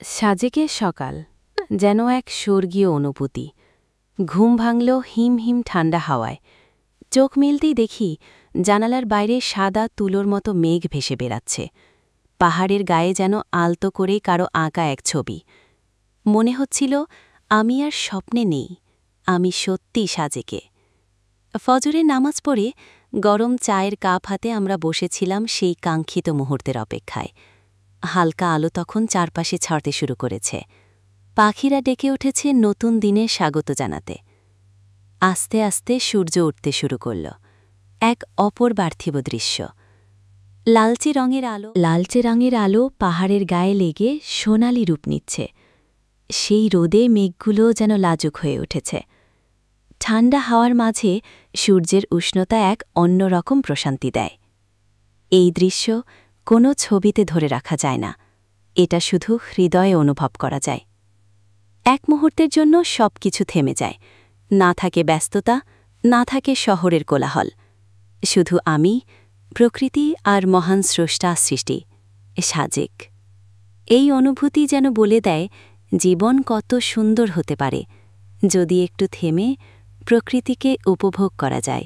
সাজেকের সকাল যেন এক স্বর্গীয় অনুভূতি। ঘুম ভাঙল হিম হিম ঠান্ডা হাওয়ায়। চোখ মেলতেই দেখি জানালার বাইরে সাদা তুলোর মতো মেঘ ভেসে বেড়াচ্ছে। পাহাড়ের গায়ে যেন আলতো করে কারো আঁকা এক ছবি। মনে হচ্ছিল আমি আর স্বপ্নে নেই, আমি সত্যি সাজেকে। ফজরের নামাজ পড়ে গরম চায়ের কাপ হাতে আমরা বসেছিলাম সেই কাঙ্ক্ষিত মুহূর্তের অপেক্ষায়। হালকা আলো তখন চারপাশে ছড়তে শুরু করেছে। পাখিরা ডেকে উঠেছে নতুন দিনের স্বাগত জানাতে। আস্তে আস্তে সূর্য উঠতে শুরু করল। এক অপর পার্থিব দৃশ্য। লালচে রঙের আলো পাহাড়ের গায়ে লেগে সোনালি রূপ নিচ্ছে। সেই রোদে মেঘগুলো যেন লাজুক হয়ে উঠেছে। ঠান্ডা হাওয়ার মাঝে সূর্যের উষ্ণতা এক অন্যরকম প্রশান্তি দেয়। এই দৃশ্য কোনো ছবিতে ধরে রাখা যায় না, এটা শুধু হৃদয়ে অনুভব করা যায়। এক মুহূর্তের জন্য সব কিছু থেমে যায়। না থাকে ব্যস্ততা, না থাকে শহরের কোলাহল। শুধু আমি, প্রকৃতি আর মহান স্রষ্টা সৃষ্টি সাজেক। এই অনুভূতি যেন বলে দেয় জীবন কত সুন্দর হতে পারে যদি একটু থেমে প্রকৃতিকে উপভোগ করা যায়।